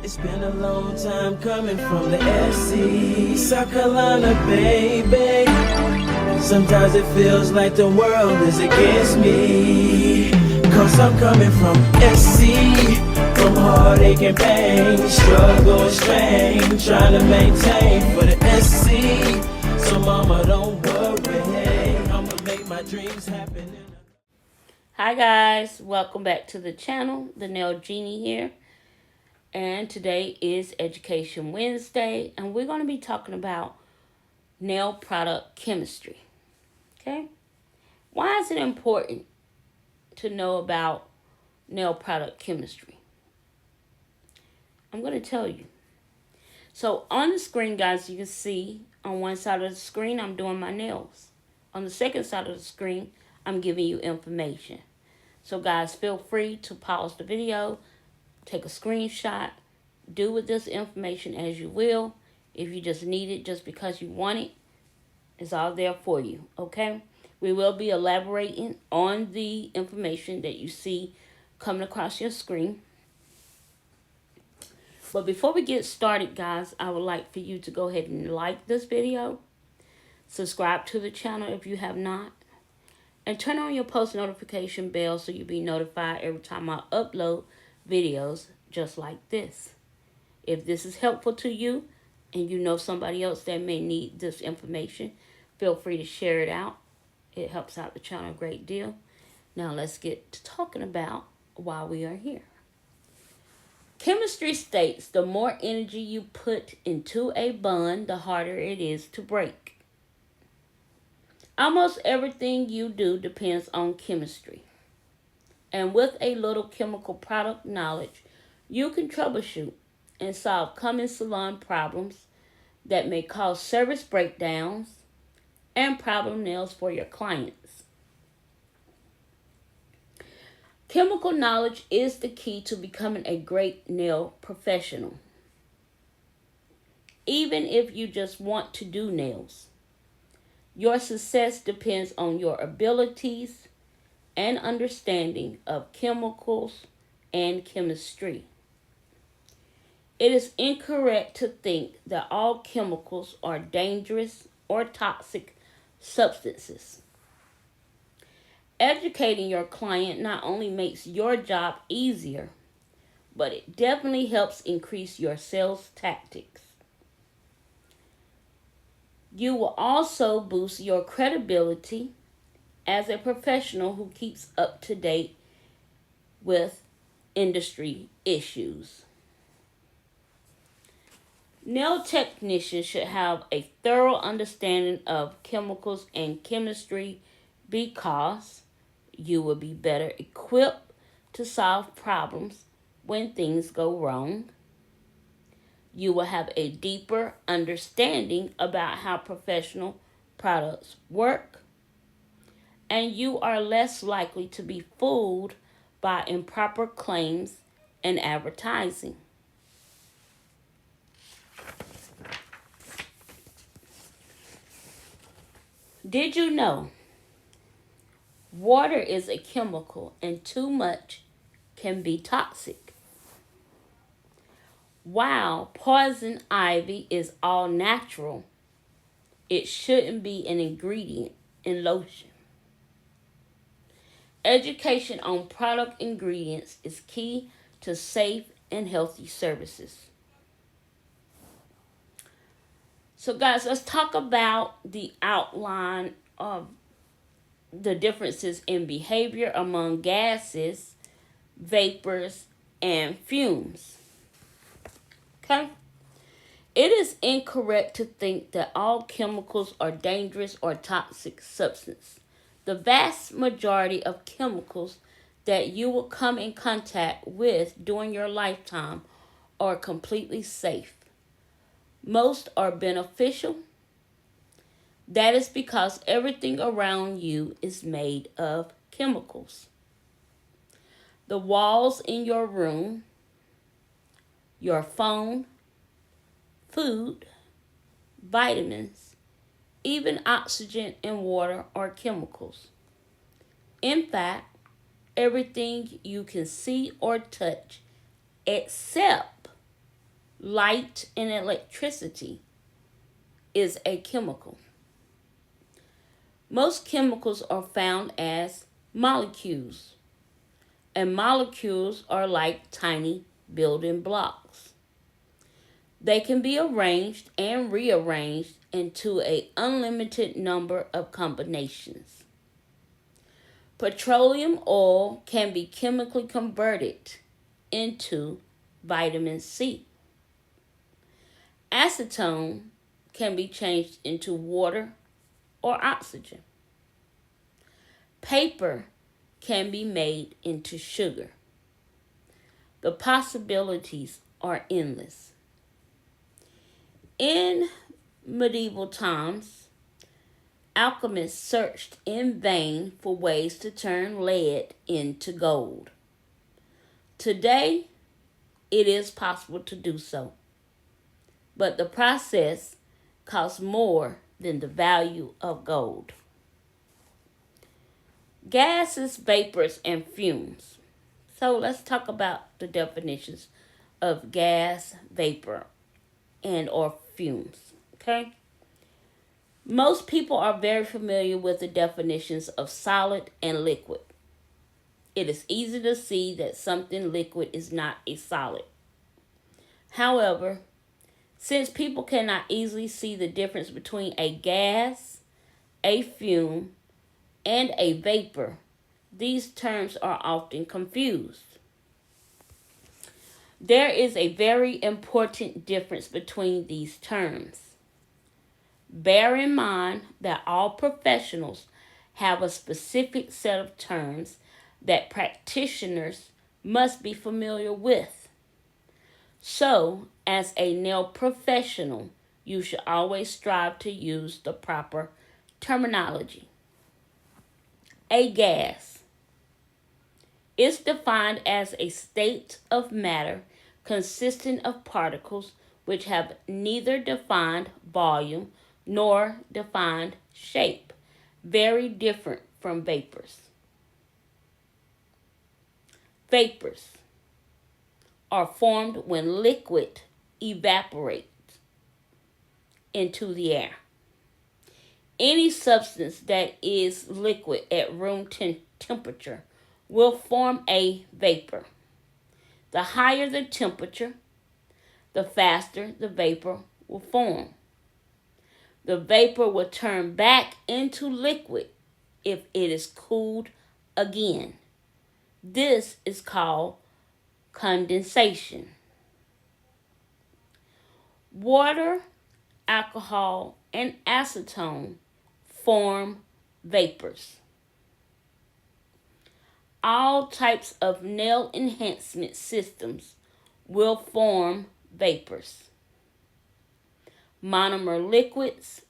It's been a long time coming from the SC, South Carolina, baby. Sometimes it feels like the world is against me, 'cause I'm coming from SC, from heartache and pain, struggle and strain, trying to maintain for the SC. So mama, don't worry, I'ma make my dreams happen. Hi guys, welcome back to the channel. The Nail Genie here. And today is Education Wednesday, and we're going to be talking about nail product chemistry. Okay? Why is it important to know about nail product chemistry? I'm going to tell you. So on the screen, guys, you can see on one side of the screen, I'm doing my nails. On the second side of the screen, I'm giving you information. So guys, feel free to pause the video, take a screenshot, do with this information as you will. If you just need it just because you want it, it's all there for you, okay? We will be elaborating on the information that you see coming across your screen. But before we get started, guys, I would like for you to go ahead and like this video, subscribe to the channel if you have not, and turn on your post notification bell so you'll be notified every time I upload videos just like this. If this is helpful to you and you know somebody else that may need this information, feel free to share it out. It helps out the channel a great deal. Now let's get to talking about why we are here. Chemistry states the more energy you put into a bond, the harder it is to break. Almost everything you do depends on chemistry. And with a little chemical product knowledge, you can troubleshoot and solve common salon problems that may cause service breakdowns and problem nails for your clients. Chemical knowledge is the key to becoming a great nail professional. Even if you just want to do nails, your success depends on your abilities and understanding of chemicals and chemistry. It is incorrect to think that all chemicals are dangerous or toxic substances. Educating your client not only makes your job easier, but it definitely helps increase your sales tactics. You will also boost your credibility as a professional who keeps up to date with industry issues. Nail technicians should have a thorough understanding of chemicals and chemistry because you will be better equipped to solve problems when things go wrong. You will have a deeper understanding about how professional products work, and you are less likely to be fooled by improper claims and advertising. Did you know water is a chemical and too much can be toxic? While poison ivy is all natural, it shouldn't be an ingredient in lotion. Education on product ingredients is key to safe and healthy services. So guys, let's talk about the outline of the differences in behavior among gases, vapors, and fumes. Okay? It is incorrect to think that all chemicals are dangerous or toxic substances. The vast majority of chemicals that you will come in contact with during your lifetime are completely safe. Most are beneficial. That is because everything around you is made of chemicals. The walls in your room, your phone, food, vitamins, even oxygen and water are chemicals. In fact, everything you can see or touch except light, and electricity is a chemical. Most chemicals are found as molecules, and molecules are like tiny building blocks. They can be arranged and rearranged into an unlimited number of combinations. Petroleum oil can be chemically converted into vitamin C. Acetone can be changed into water or oxygen. Paper can be made into sugar. The possibilities are endless. In medieval times, alchemists searched in vain for ways to turn lead into gold. Today, it is possible to do so, but the process costs more than the value of gold. Gases, vapors, and fumes. So let's talk about the definitions of gas, vapor, and or fumes. Okay? Most people are very familiar with the definitions of solid and liquid. It is easy to see that something liquid is not a solid. However, since people cannot easily see the difference between a gas, a fume, and a vapor, these terms are often confused. There is a very important difference between these terms. Bear in mind that all professionals have a specific set of terms that practitioners must be familiar with. So, as a nail professional, you should always strive to use the proper terminology. A gas is defined as a state of matter consisting of particles which have neither defined volume nor defined shape, very different from vapors. Vapors are formed when liquid evaporates into the air. Any substance that is liquid at room temperature will form a vapor. The higher the temperature, the faster the vapor will form. The vapor will turn back into liquid if it is cooled again. This is called condensation. Water, alcohol, and acetone form vapors. All types of nail enhancement systems will form vapors. Monomer liquids,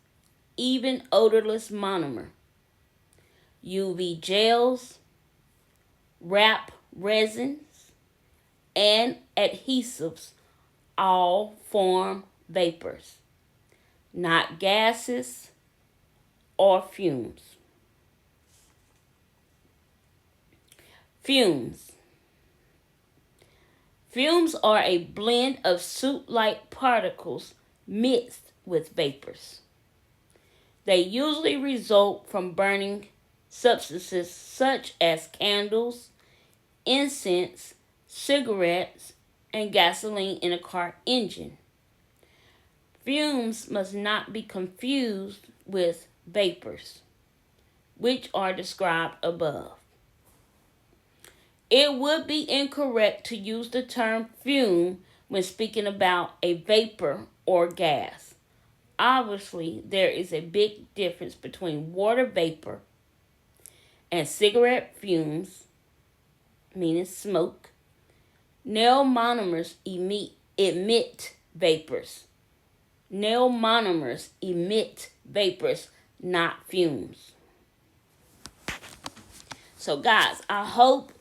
even odorless monomer. UV gels, wrap resins, and adhesives all form vapors, not gases or fumes. Fumes. Fumes are a blend of soot-like particles mixed with vapors. They usually result from burning substances such as candles, incense, cigarettes, and gasoline in a car engine. Fumes must not be confused with vapors, which are described above. It would be incorrect to use the term fume when speaking about a vapor or gas. Obviously, there is a big difference between water vapor and cigarette fumes, meaning smoke. Nail monomers emit vapors. Nail monomers emit vapors, not fumes. So guys, I hope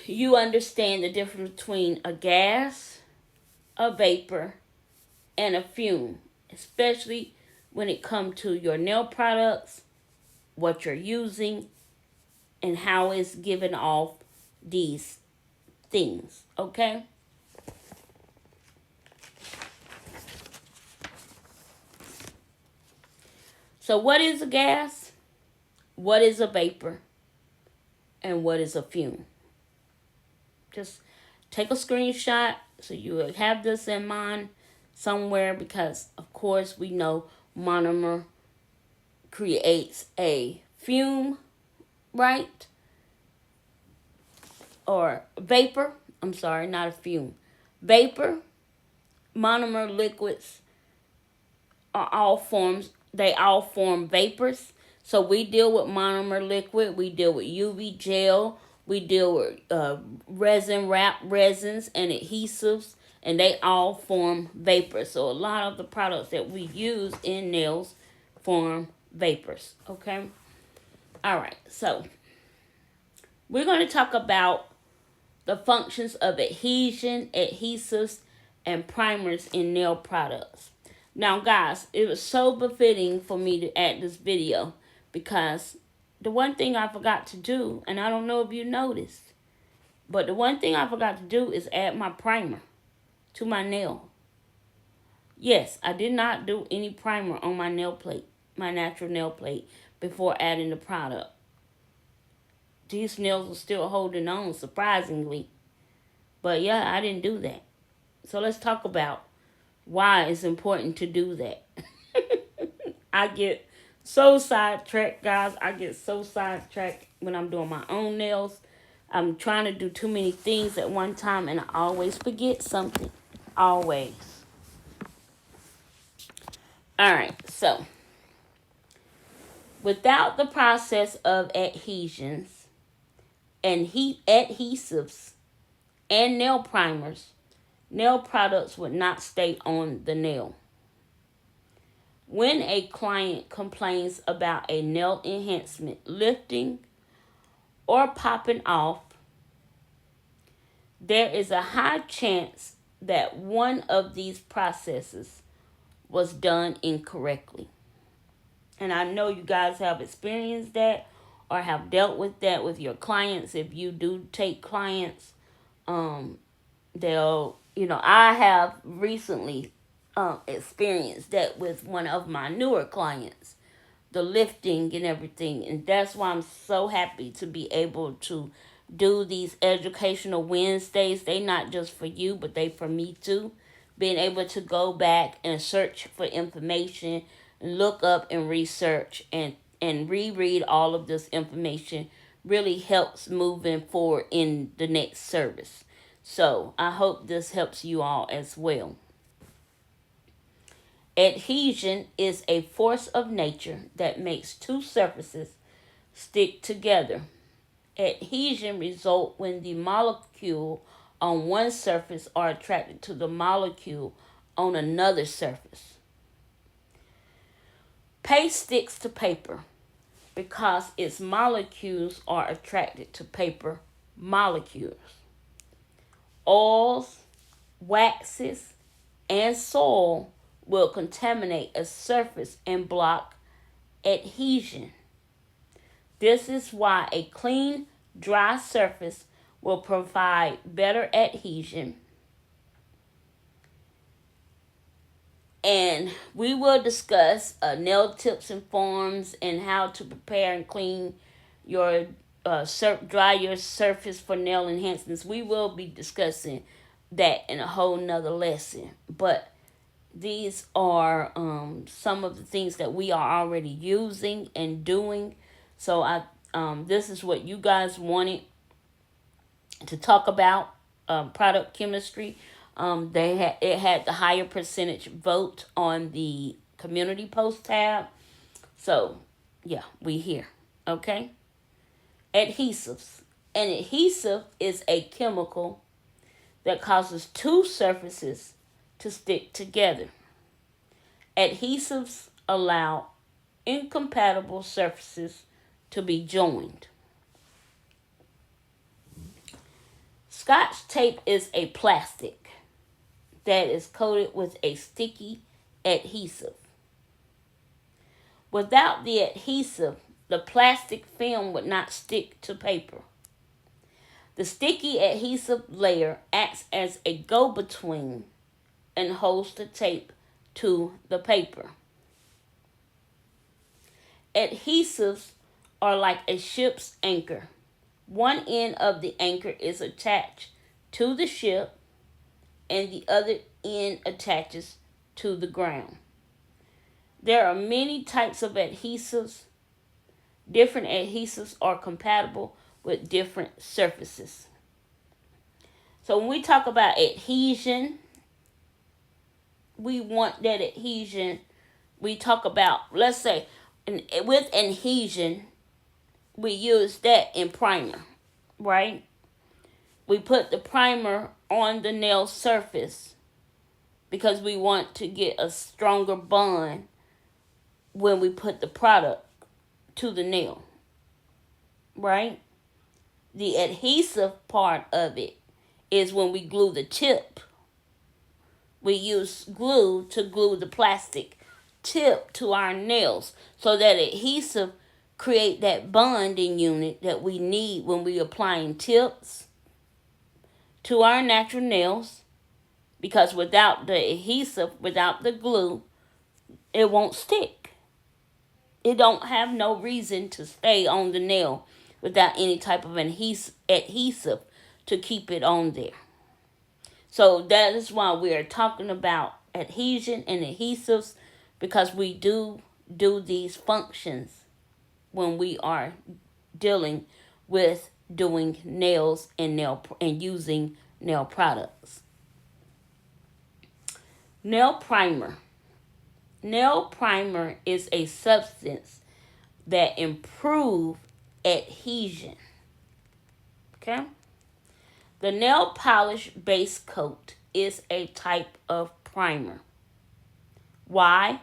you understand the difference between a gas, a vapor, and a fume, especially when it comes to your nail products, what you're using, and how it's giving off these things, okay? So what is a gas? What is a vapor? And what is a fume? Just take a screenshot so you will have this in mind somewhere, because of course we know monomer creates a fume, right? Or vapor. I'm sorry, not a fume. Vapor, monomer liquids are all forms. They all form vapors. So we deal with monomer liquid. We deal with UV gel. We deal with resin wrap resins and adhesives, and they all form vapors. So a lot of the products that we use in nails form vapors. Okay. All right. So we're going to talk about the functions of adhesion, adhesives, and primers in nail products. Now, guys, it was so befitting for me to add this video because the one thing I forgot to do, and I don't know if you noticed, but the one thing I forgot to do is add my primer to my nail. Yes, I did not do any primer on my nail plate, my natural nail plate, before adding the product. These nails are still holding on, surprisingly. But yeah, I didn't do that. So let's talk about why it's important to do that. I get so sidetracked, guys. I get so sidetracked when I'm doing my own nails. I'm trying to do too many things at one time, and I always forget something. Always. Alright, so without the process of adhesions and adhesives and nail primers, nail products would not stay on the nail. When a client complains about a nail enhancement lifting or popping off, there is a high chance that one of these processes was done incorrectly. And I know you guys have experienced that or have dealt with that with your clients. If you do take clients, they'll, I have recently experienced that with one of my newer clients, the lifting and everything. And that's why I'm so happy to be able to do these educational Wednesdays. They not just for you, but they for me too. Being able to go back and search for information, look up and research and reread all of this information really helps moving forward in the next service. So I hope this helps you all as well. Adhesion is a force of nature that makes two surfaces stick together. Adhesion results when the molecule on one surface are attracted to the molecule on another surface. Paste sticks to paper because its molecules are attracted to paper molecules. Oils, waxes, and soil will contaminate a surface and block adhesion. This is why a clean, dry surface will provide better adhesion. And we will discuss nail tips and forms and how to prepare and clean your dry your surface for nail enhancements. We will be discussing that in a whole nother lesson. But these are some of the things that we are already using and doing. So this is what you guys wanted to talk about, product chemistry. It had the higher percentage vote on the community post tab. So yeah, we here. Okay. Adhesives. An adhesive is a chemical that causes two surfaces to stick together. Adhesives allow incompatible surfaces to be joined. Scotch tape is a plastic that is coated with a sticky adhesive. Without the adhesive, the plastic film would not stick to paper. The sticky adhesive layer acts as a go-between and holds the tape to the paper. Adhesives are like a ship's anchor. One end of the anchor is attached to the ship, and the other end attaches to the ground. There are many types of adhesives. Different adhesives are compatible with different surfaces. So when we talk about adhesion, we want that adhesion. We talk about, let's say, with adhesion, we use that in primer, right? We put the primer on the nail surface because we want to get a stronger bond when we put the product to the nail, right? The adhesive part of it is when we glue the tip. We use glue to glue the plastic tip to our nails so that adhesive create that bonding unit that we need when we applying tips to our natural nails, because without the adhesive, without the glue, it won't stick. It don't have no reason to stay on the nail without any type of adhesive to keep it on there. So that is why we are talking about adhesion and adhesives, because we do these functions when we are dealing with doing nails and using nail products. Nail primer. Nail primer is a substance that improves adhesion. Okay? The nail polish base coat is a type of primer. Why?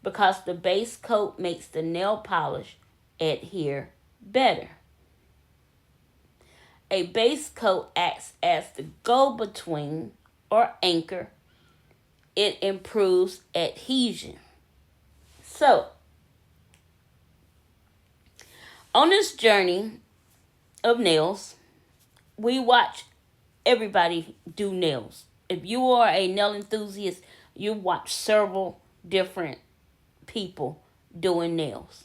Because the base coat makes the nail polish adhere better. A base coat acts as the go-between or anchor. It improves adhesion. So, on this journey of nails, we watch everybody do nails. If you are a nail enthusiast, you watch several different people doing nails.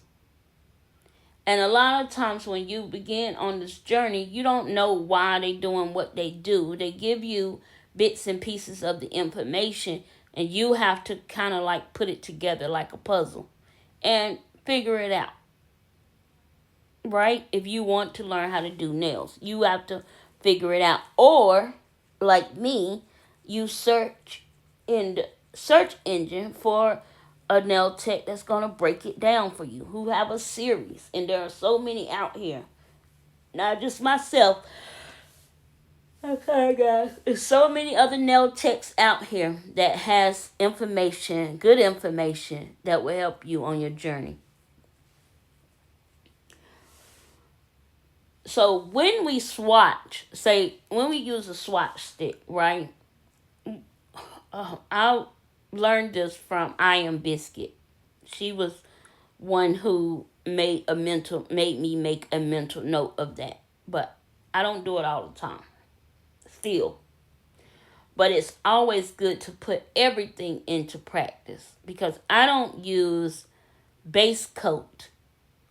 And a lot of times when you begin on this journey, you don't know why they're doing what they do. They give you bits and pieces of the information, and you have to kind of like put it together like a puzzle and figure it out. Right? If you want to learn how to do nails, you have to figure it out. Or, like me, you search in the search engine for a nail tech that's going to break it down for you, who have a series. And there are so many out here. Not just myself. Okay, guys. There's so many other nail techs out here that has information, good information, that will help you on your journey. So when we swatch, when we use a swatch stick, right? I learned this from I Am Biscuit. She was one who made me make a mental note of that. But I don't do it all the time. Still. But it's always good to put everything into practice, because I don't use base coat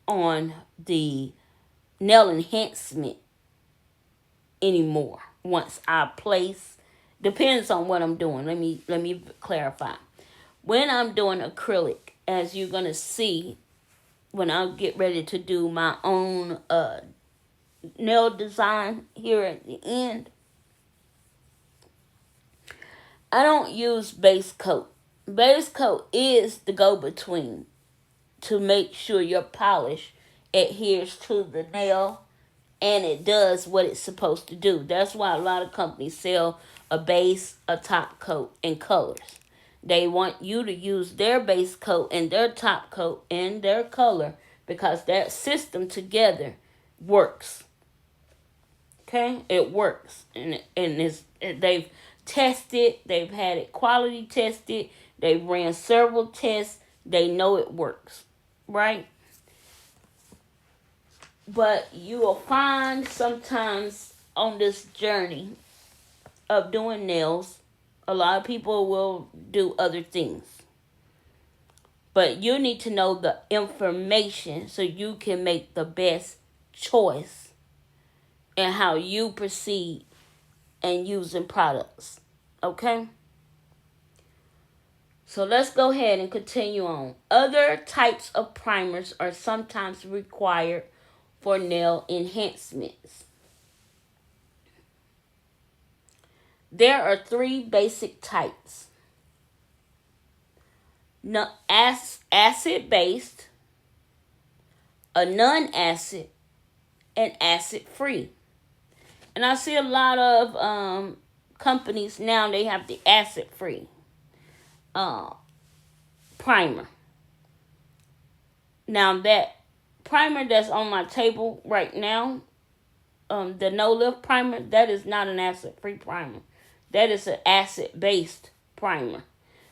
on the nail enhancement anymore. Once I place, depends on what I'm doing. Let me clarify. When I'm doing acrylic, as you're gonna see when I get ready to do my own nail design here at the end, I don't use base coat. Base coat is the go-between to make sure your polish adheres to the nail and it does what it's supposed to do. That's why a lot of companies sell a base, a top coat, and colors. They want you to use their base coat and their top coat and their color, because that system together works. Okay? It works. And they've tested, they've had it quality tested, they've ran several tests, they know it works. Right? But you will find sometimes on this journey of doing nails, a lot of people will do other things. But you need to know the information so you can make the best choice in how you proceed and using products. Okay? So let's go ahead and continue on. Other types of primers are sometimes required for nail enhancements. There are 3 basic types. Acid-based, a non-acid, and acid-free. And I see a lot of companies now, they have the acid-free primer. Now that primer that's on my table right now, the No Lift primer, that is not an acid-free primer. That is an acid-based primer.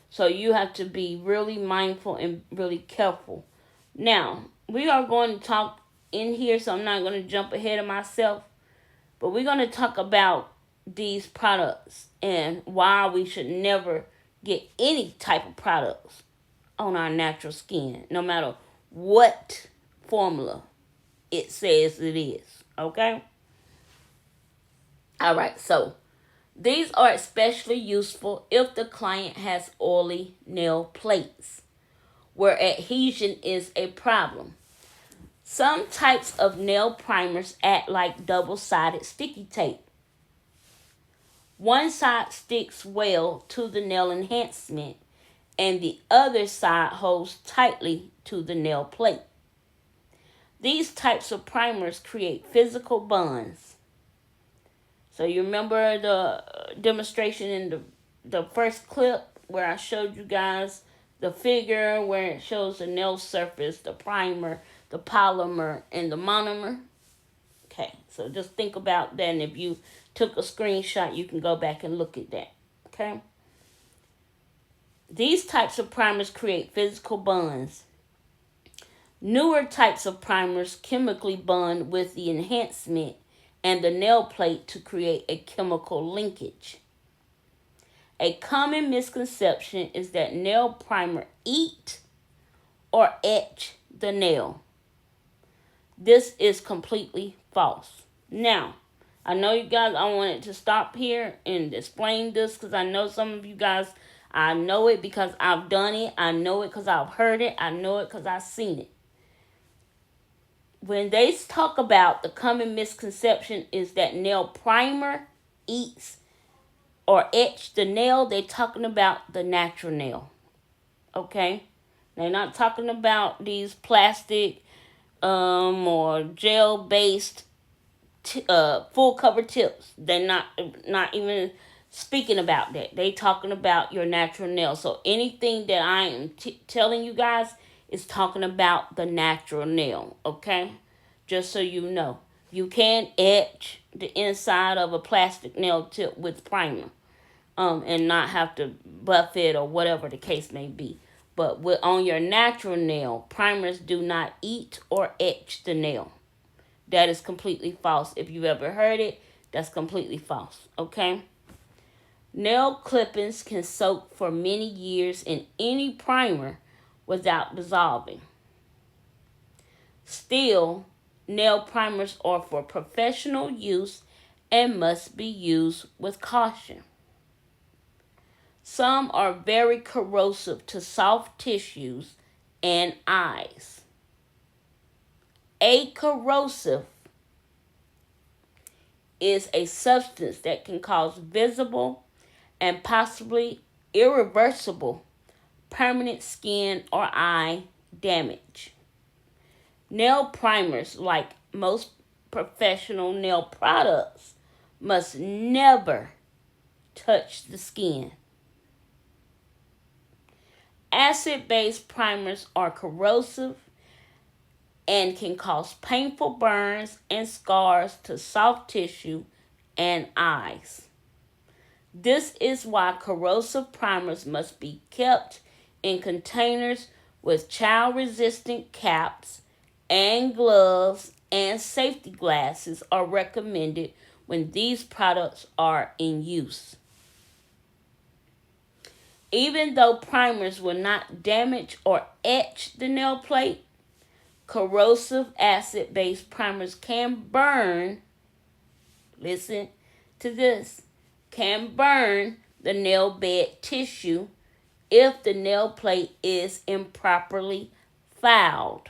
So you have to be really mindful and really careful. Now, we are going to talk in here, so I'm not going to jump ahead of myself. But we're going to talk about these products and why we should never get any type of products on our natural skin, no matter what formula it says it is. Okay? All right, so these are especially useful if the client has oily nail plates, where adhesion is a problem. Some types of nail primers act like double-sided sticky tape. One side sticks well to the nail enhancement, and the other side holds tightly to the nail plate. These types of primers create physical bonds. So you remember the demonstration in the first clip where I showed you guys the figure where it shows the nail surface, the primer, the polymer, and the monomer? Okay, so just think about that, and if you took a screenshot, you can go back and look at that. Okay? These types of primers create physical bonds. Newer types of primers chemically bond with the enhancement and the nail plate to create a chemical linkage. A common misconception is that nail primer eat or etch the nail. This is completely false. Now, I know you guys, I wanted to stop here and explain this because I know some of you guys, I know it because I've done it. I know it because I've heard it. I know it because I've seen it. When they talk about the common misconception is that nail primer eats or etch the nail, they're talking about the natural nail. Okay? They're not talking about these plastic or gel-based full cover tips. They're not even speaking about that. They talking about your natural nail. So anything that I am telling you guys is talking about the natural nail, okay? Just so you know. You can etch the inside of a plastic nail tip with primer and not have to buff it or whatever the case may be. But on your natural nail, primers do not eat or etch the nail. That is completely false. If you've ever heard it, that's completely false, okay? Nail clippings can soak for many years in any primer without dissolving. Still, nail primers are for professional use and must be used with caution. Some are very corrosive to soft tissues and eyes. A corrosive is a substance that can cause visible and possibly irreversible permanent skin or eye damage. Nail primers, like most professional nail products, must never touch the skin. Acid-based primers are corrosive and can cause painful burns and scars to soft tissue and eyes. This is why corrosive primers must be kept in containers with child-resistant caps, and gloves and safety glasses are recommended when these products are in use. Even though primers will not damage or etch the nail plate, corrosive acid-based primers can burn, listen to this, can burn the nail bed tissue if the nail plate is improperly filed.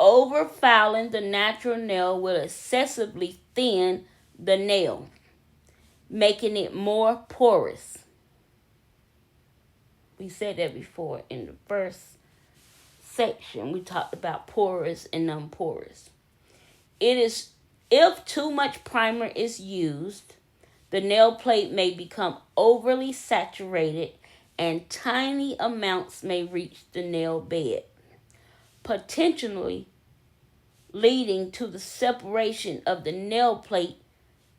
Over-filing the natural nail will excessively thin the nail, making it more porous. We said that before in the first section. We talked about porous and non-porous. If too much primer is used, the nail plate may become overly saturated and tiny amounts may reach the nail bed, potentially leading to the separation of the nail plate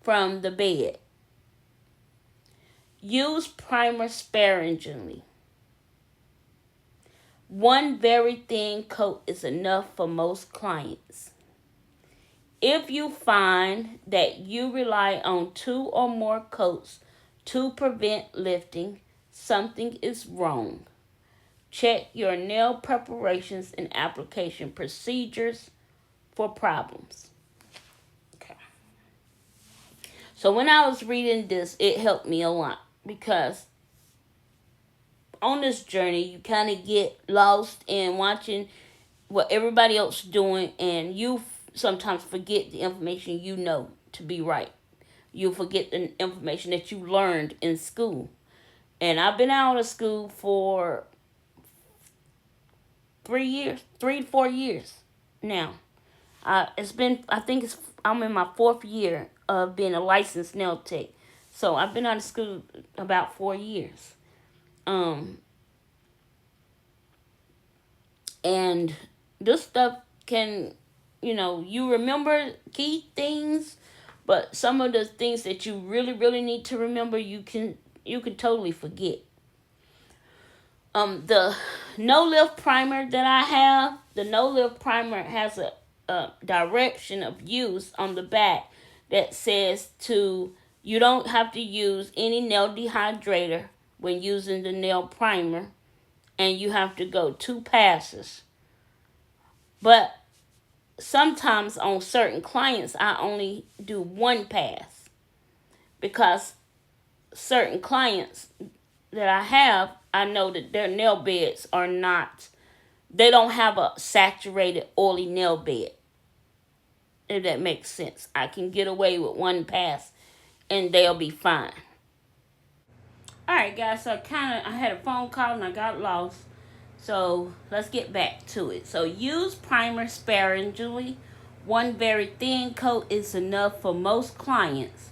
from the bed. Use primer sparingly. One very thin coat is enough for most clients. If you find that you rely on 2 or more coats to prevent lifting, something is wrong. Check your nail preparations and application procedures for problems. Okay. So when I was reading this, it helped me a lot because on this journey, you kind of get lost in watching what everybody else is doing, and you sometimes forget the information you know to be right. You forget the information that you learned in school. And I've been out of school for 3 to 4 years now. I'm in my 4th year of being a licensed nail tech. So I've been out of school about 4 years. And this stuff can, you remember key things, but some of the things that you really, really need to remember, you can totally forget. The no-lift primer that I have, the no-lift primer has a direction of use on the back that says you don't have to use any nail dehydrator when using the nail primer, and you have to go 2 passes. But sometimes on certain clients, I only do 1 pass because certain clients that I have, I know that their nail beds they don't have a saturated oily nail bed. If that makes sense. I can get away with 1 pass and they'll be fine. Alright guys, so I had a phone call and I got lost. So let's get back to it. So use primer sparingly. 1 very thin coat is enough for most clients.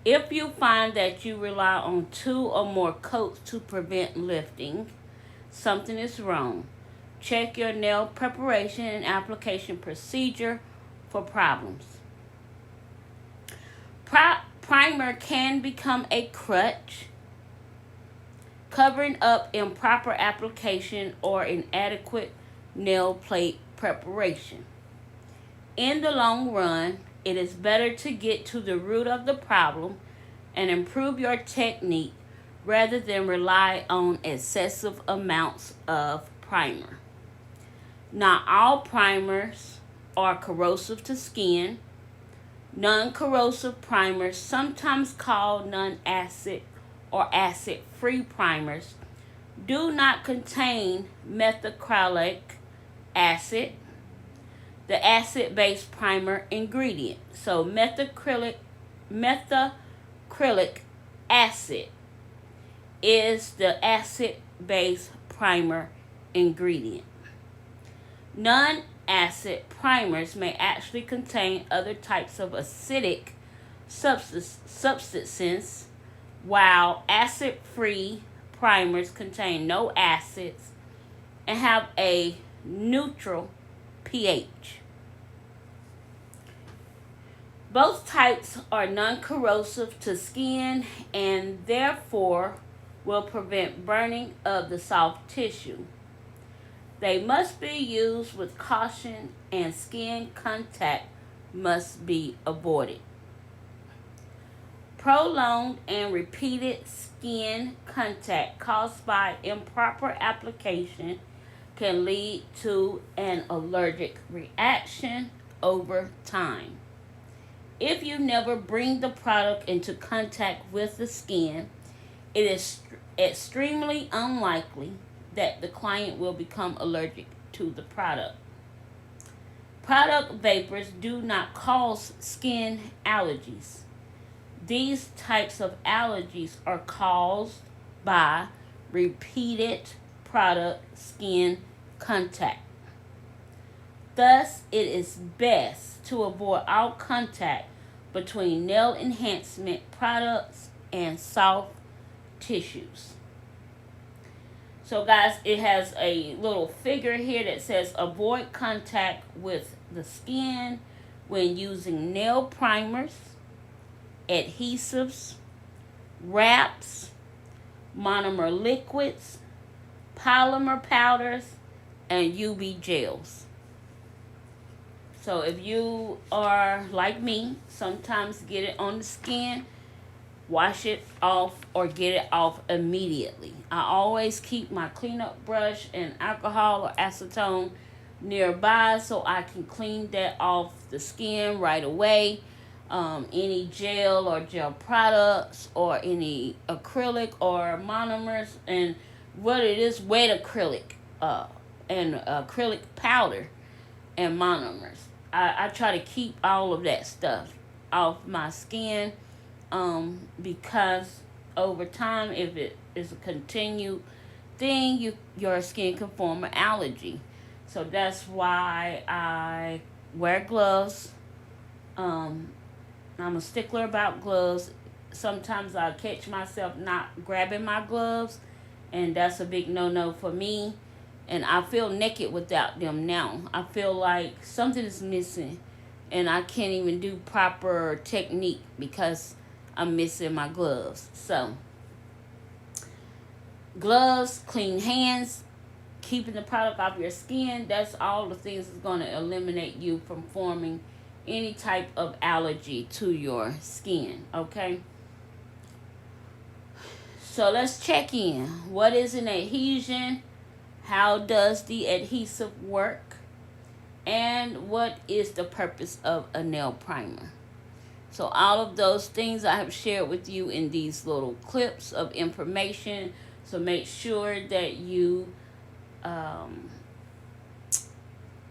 If you find that you rely on 2 or more coats to prevent lifting, something is wrong. Check your nail preparation and application procedure for problems. Primer can become a crutch, covering up improper application or inadequate nail plate preparation. In the long run, it is better to get to the root of the problem and improve your technique rather than rely on excessive amounts of primer. Not all primers are corrosive to skin. Non-corrosive primers, sometimes called non-acid or acid-free primers, do not contain methacrylic acid, the acid-based primer ingredient. So methacrylic acid is the acid-based primer ingredient. Non-acid primers may actually contain other types of acidic substances, while acid-free primers contain no acids and have a neutral pH. Both types are non-corrosive to skin and therefore will prevent burning of the soft tissue. They must be used with caution and skin contact must be avoided. Prolonged and repeated skin contact caused by improper application can lead to an allergic reaction over time. If you never bring the product into contact with the skin, it is extremely unlikely that the client will become allergic to the product. Product vapors do not cause skin allergies. These types of allergies are caused by repeated product skin contact. Thus, it is best to avoid all contact between nail enhancement products and soft tissues. So guys, it has a little figure here that says avoid contact with the skin when using nail primers, adhesives, wraps, monomer liquids, polymer powders, and UV gels. So if you are like me, sometimes get it on the skin, wash it off or get it off immediately. I always keep my cleanup brush and alcohol or acetone nearby so I can clean that off the skin right away. Any gel or gel products or any acrylic or monomers, and what it is, wet acrylic and acrylic powder and monomers. I try to keep all of that stuff off my skin because over time, if it is a continued thing, your skin can form an allergy. So that's why I wear gloves. I'm a stickler about gloves. Sometimes I catch myself not grabbing my gloves, and that's a big no-no for me. And I feel naked without them now. I feel like something is missing, and I can't even do proper technique because I'm missing my gloves. So, gloves, clean hands, keeping the product off your skin, that's all the things that's going to eliminate you from forming any type of allergy to your skin, okay? So let's check in. What is an adhesion? How does the adhesive work? And what is the purpose of a nail primer? So all of those things I have shared with you in these little clips of information. So make sure that you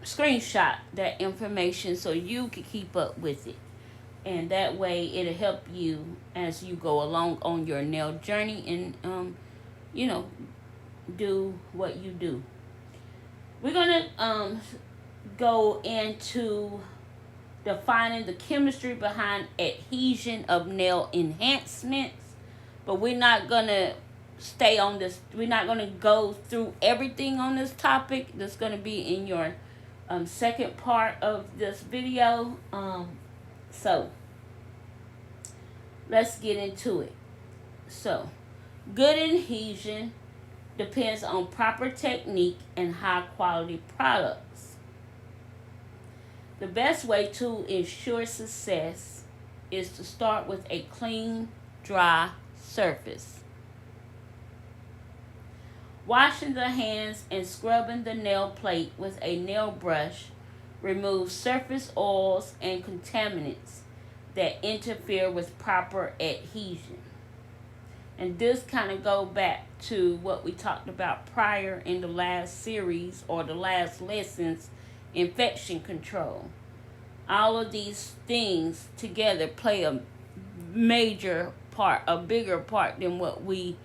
screenshot that information so you can keep up with it. And that way it'll help you as you go along on your nail journey and, do what you do. We're going to go into defining the chemistry behind adhesion of nail enhancements. But we're not going to stay on this. We're not going to go through everything on this topic. That's going to be in your second part of this video. So let's get into it. So good adhesion depends on proper technique and high quality products. The best way to ensure success is to start with a clean, dry surface. Washing the hands and scrubbing the nail plate with a nail brush removes surface oils and contaminants that interfere with proper adhesion. And this kind of go back to what we talked about prior in the last series or the last lessons, infection control. All of these things together play a major part, a bigger part than what we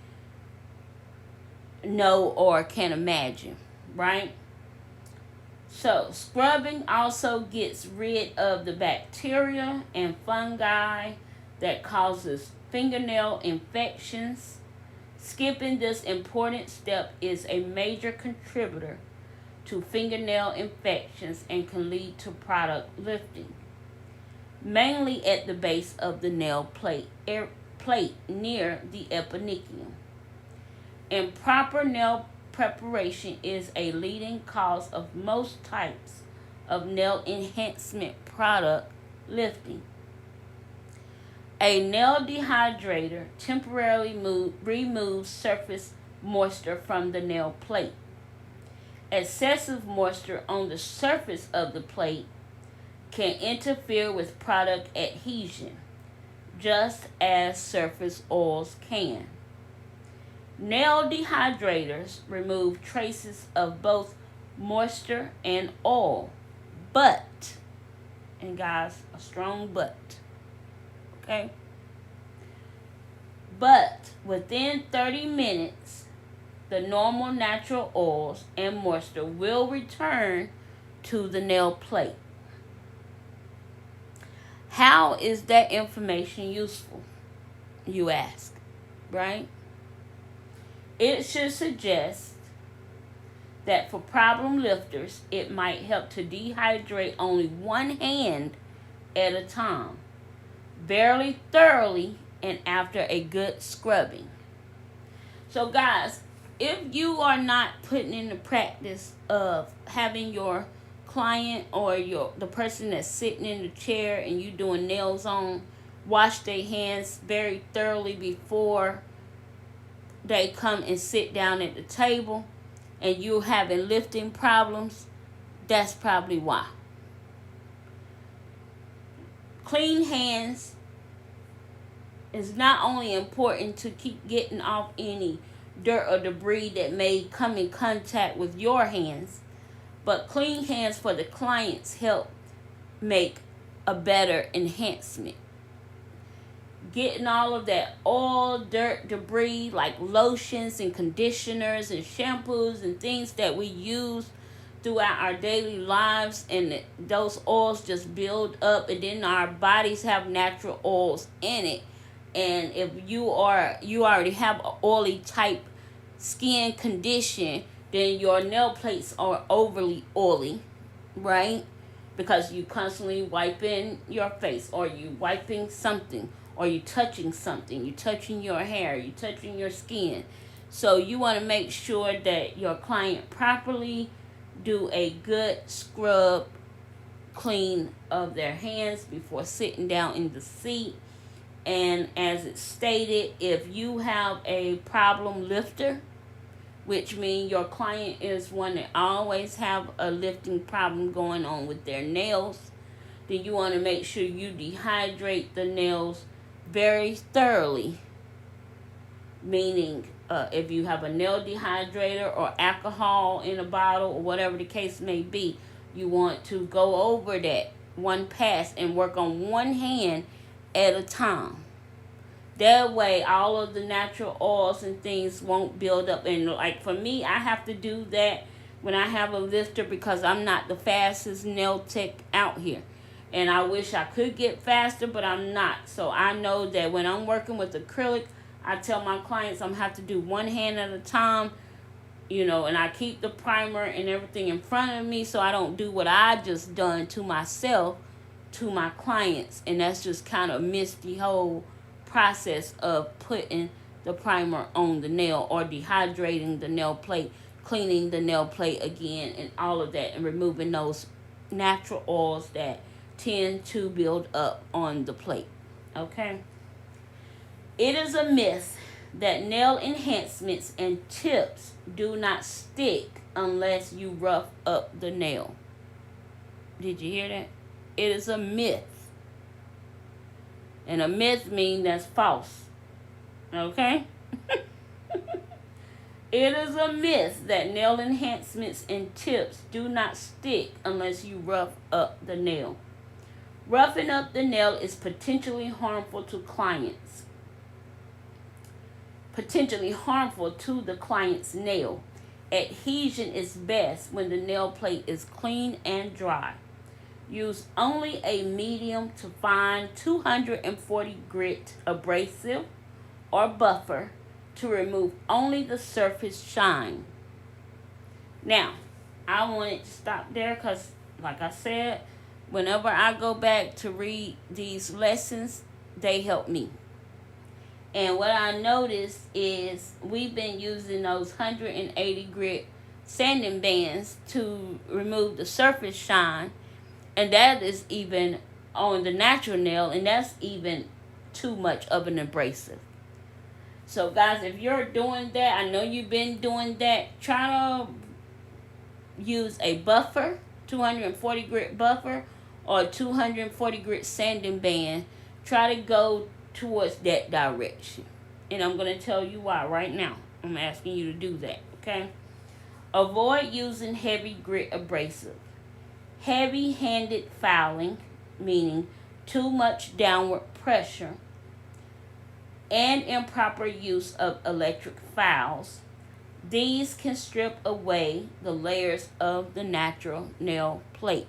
know or can imagine, right? So scrubbing also gets rid of the bacteria and fungi that causes fingernail infections. Skipping this important step is a major contributor to fingernail infections and can lead to product lifting, mainly at the base of the nail plate near the eponychium. Improper nail preparation is a leading cause of most types of nail enhancement product lifting. A nail dehydrator temporarily removes surface moisture from the nail plate. Excessive moisture on the surface of the plate can interfere with product adhesion, just as surface oils can. Nail dehydrators remove traces of both moisture and oil, but, and guys, a strong but, okay? But within 30 minutes, the normal natural oils and moisture will return to the nail plate. How is that information useful, you ask, right? It should suggest that for problem lifters, it might help to dehydrate only one hand at a time, very thoroughly, and after a good scrubbing. So guys, if you are not putting in the practice of having your client or the person that's sitting in the chair and you doing nails on, wash their hands very thoroughly before they come and sit down at the table, and you having lifting problems, that's probably why. Clean hands is not only important to keep getting off any dirt or debris that may come in contact with your hands, but clean hands for the clients help make a better enhancement. Getting all of that oil, dirt, debris, like lotions and conditioners and shampoos and things that we use throughout our daily lives, and those oils just build up, and then our bodies have natural oils in it. And if you already have an oily type skin condition, then your nail plates are overly oily, right? Because you constantly wiping your face, or you wiping something, or you touching something, you touching your hair, you touching your skin. So you want to make sure that your client properly do a good scrub clean of their hands before sitting down in the seat. And as it's stated, if you have a problem lifter, which means your client is one that always have a lifting problem going on with their nails, then you want to make sure you dehydrate the nails very thoroughly. Meaning, if you have a nail dehydrator or alcohol in a bottle or whatever the case may be, you want to go over that one pass and work on one hand at a time. That way, all of the natural oils and things won't build up. And like for me, I have to do that when I have a lifter because I'm not the fastest nail tech out here. And I wish I could get faster, but I'm not. So I know that when I'm working with acrylic, I tell my clients I'm have to do one hand at a time, and I keep the primer and everything in front of me so I don't do what I just done to myself, to my clients. And that's just kind of miss the whole process of putting the primer on the nail or dehydrating the nail plate, cleaning the nail plate again, and all of that, and removing those natural oils that tend to build up on the plate. Okay? It is a myth that nail enhancements and tips do not stick unless you rough up the nail. Did you hear that? It is a myth. And a myth means that's false. Okay? It is a myth that nail enhancements and tips do not stick unless you rough up the nail. Roughing up the nail is potentially harmful to clients. Potentially harmful to the client's nail. Adhesion is best when the nail plate is clean and dry. Use only a medium to fine 240 grit abrasive or buffer to remove only the surface shine. Now, I wanted to stop there because, like I said, whenever I go back to read these lessons, they help me. And what I noticed is we've been using those 180 grit sanding bands to remove the surface shine. And that is even on the natural nail, and that's even too much of an abrasive. So guys, if you're doing that, I know you've been doing that, try to use a buffer, 240 grit buffer, or 240 grit sanding band. Try to go towards that direction. And I'm going to tell you why right now. I'm asking you to do that, okay? Avoid using heavy grit abrasive. Heavy-handed filing, meaning too much downward pressure, and improper use of electric files. These can strip away the layers of the natural nail plate.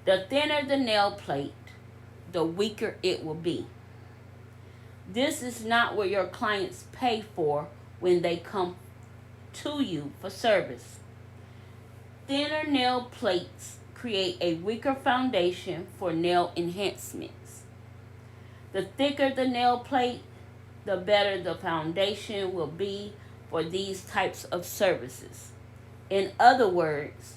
The thinner the nail plate, the weaker it will be. This is not what your clients pay for when they come to you for service. Thinner nail plates create a weaker foundation for nail enhancements. The thicker the nail plate, the better the foundation will be for these types of services. In other words,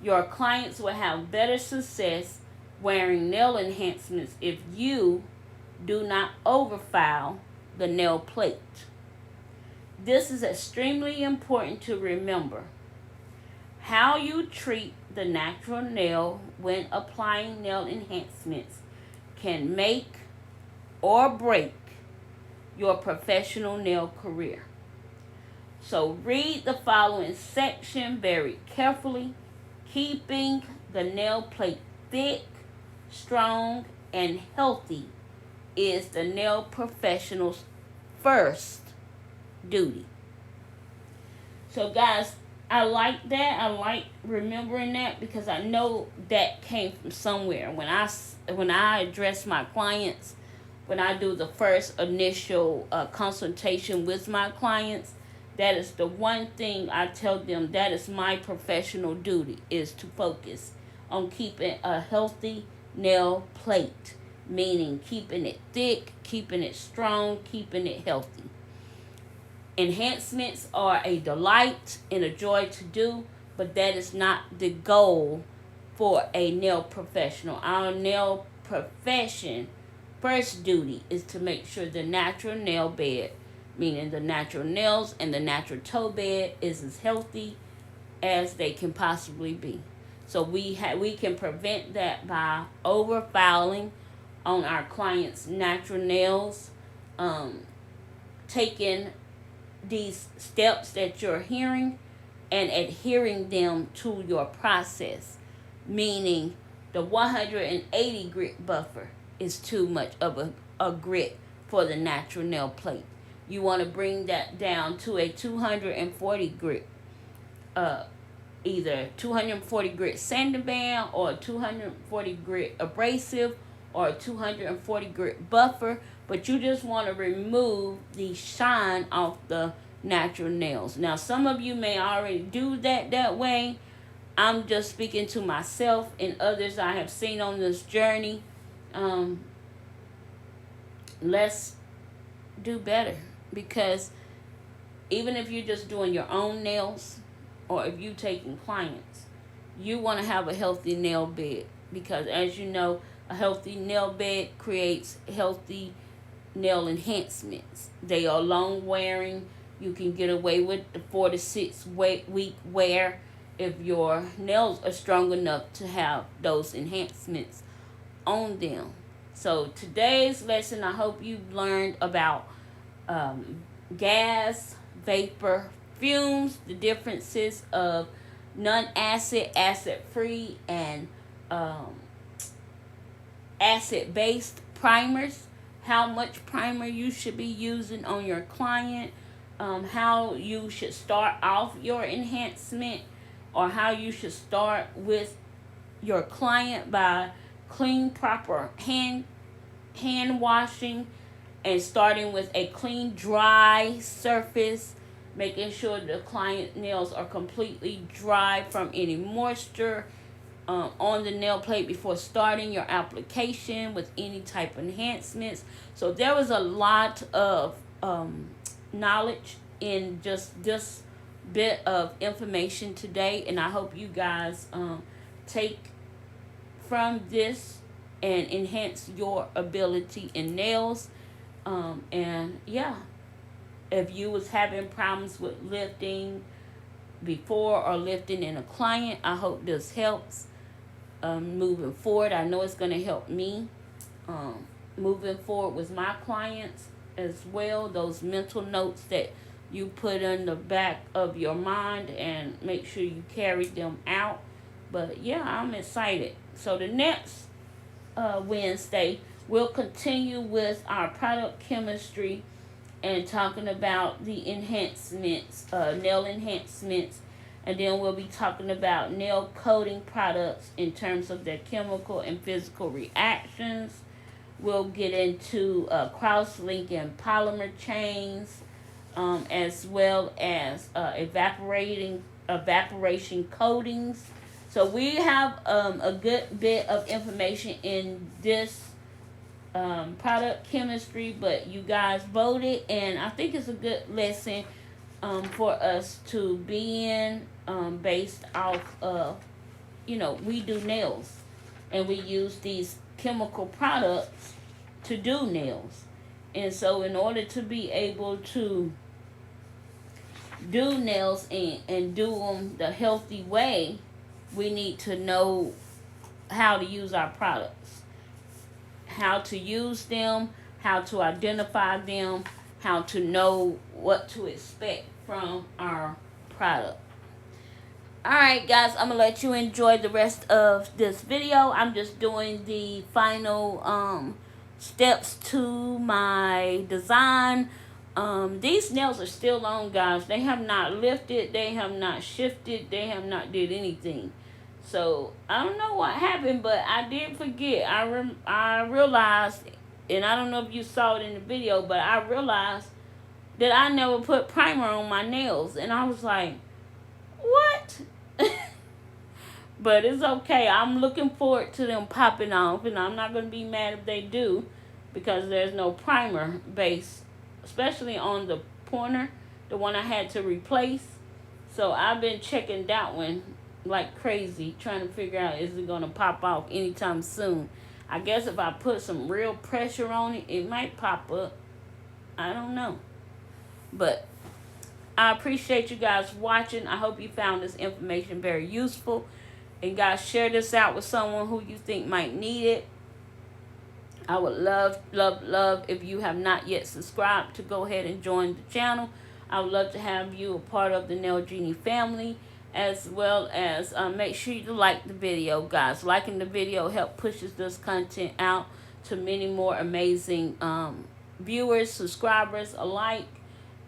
your clients will have better success wearing nail enhancements if you do not overfile the nail plate. This is extremely important to remember. How you treat the natural nail when applying nail enhancements can make or break your professional nail career. So read the following section very carefully. Keeping the nail plate thick, strong, and healthy is the nail professional's first duty. So guys, I like that. I like remembering that because I know that came from somewhere. When I address my clients, when I do the first initial consultation with my clients, that is the one thing I tell them, that is my professional duty, is to focus on keeping a healthy nail plate, meaning keeping it thick, keeping it strong, keeping it healthy. Enhancements are a delight and a joy to do, but that is not the goal for a nail professional. Our nail profession first duty is to make sure the natural nail bed, meaning the natural nails and the natural toe bed, is as healthy as they can possibly be. So we can prevent that by overfiling on our clients' natural nails, taking these steps that you're hearing and adhering them to your process, meaning the 180 grit buffer is too much of a grit for the natural nail plate. You want to bring that down to a 240 grit, either 240 grit sanding band or 240 grit abrasive or 240 grit buffer, but you just want to remove the shine off the natural nails. Now, some of you may already do that way. I'm just speaking to myself and others I have seen on this journey. Let's do better, because even if you're just doing your own nails or if you're taking clients, you want to have a healthy nail bed, because as you know, a healthy nail bed creates healthy nail enhancements. They are long wearing. You can get away with the 4 to 6 week wear if your nails are strong enough to have those enhancements on them. So today's lesson, I hope you learned about gas, vapor, fumes, the differences of non-acid, acid-free, and acid-based primers, how much primer you should be using on your client, how you should start off your enhancement, or how you should start with your client by clean, proper hand washing, and starting with a clean, dry surface, making sure the client nails are completely dry from any moisture on the nail plate before starting your application with any type of enhancements. So there was a lot of knowledge in just this bit of information today, and I hope you guys take from this and enhance your ability in nails. And yeah, if you was having problems with lifting before or lifting in a client, I hope this helps. Moving forward, I know it's going to help me moving forward with my clients as well. Those mental notes that you put in the back of your mind, and make sure you carry them out. But yeah, I'm excited. So the next Wednesday, we'll continue with our product chemistry and talking about the enhancements, nail enhancements. And then we'll be talking about nail coating products in terms of their chemical and physical reactions. We'll get into cross-linking polymer chains, as well as evaporation coatings. So we have a good bit of information in this product chemistry, but you guys voted, and I think it's a good lesson for us to be in, based off of, we do nails, and we use these chemical products to do nails. And so in order to be able to do nails and do them the healthy way, we need to know how to use our products, how to use them, how to identify them, how to know what to expect from our product. Alright guys, I'm going to let you enjoy the rest of this video. I'm just doing the final steps to my design. These nails are still on, guys. They have not lifted, they have not shifted, they have not did anything. So I don't know what happened, but I did forget. I realized, and I don't know if you saw it in the video, but I realized that I never put primer on my nails, and I was like, what? But it's okay. I'm looking forward to them popping off, and I'm not going to be mad if they do, because there's no primer base, especially on the pointer, the one I had to replace. So I've been checking that one like crazy, trying to figure out, is it going to pop off anytime soon. I guess if I put some real pressure on it, it might pop up. I don't know. But I appreciate you guys watching. I hope you found this information very useful. And guys, share this out with someone who you think might need it. I would love, love, love if you have not yet subscribed to go ahead and join the channel. I would love to have you a part of the Nail Genie family, as well as make sure you like the video, guys. Liking the video help pushes this content out to many more amazing viewers, subscribers alike.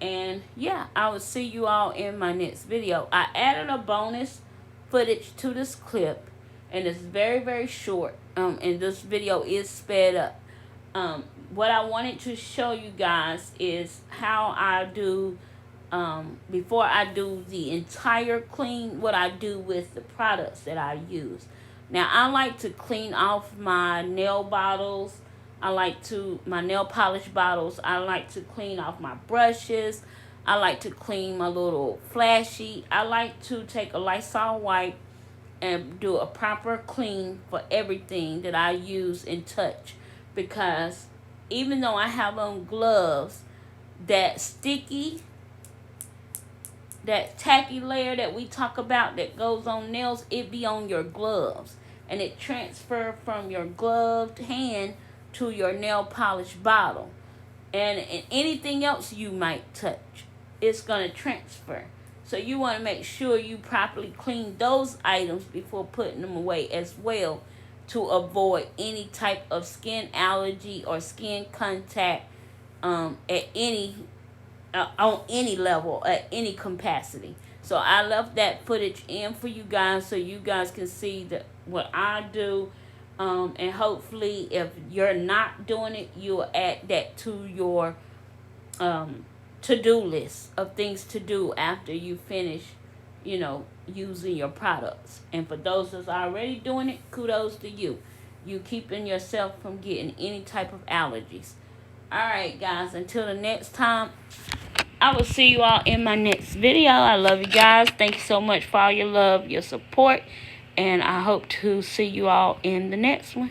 And yeah, I will see you all in my next video. I added a bonus footage to this clip, and it's very, very short. And this video is sped up. What I wanted to show you guys is how I do, before I do the entire clean, what I do with the products that I use. Now, I like to clean off my nail bottles. My nail polish bottles. I like to clean off my brushes. I like to clean my little flash sheet. I like to take a Lysol wipe and do a proper clean for everything that I use and touch. Because even though I have on gloves, that sticky, that tacky layer that we talk about that goes on nails, it be on your gloves. And it transfer from your gloved hand to your nail polish bottle, and anything else you might touch, it's going to transfer. So you want to make sure you properly clean those items before putting them away as well, to avoid any type of skin allergy or skin contact on any level, at any capacity. So I left that footage in for you guys so you guys can see what I do. And hopefully, if you're not doing it, you'll add that to your to-do list of things to do after you finish, using your products. And for those that's already doing it, kudos to you. You keeping yourself from getting any type of allergies. Alright, guys, until the next time, I will see you all in my next video. I love you guys. Thank you so much for all your love, your support. And I hope to see you all in the next one.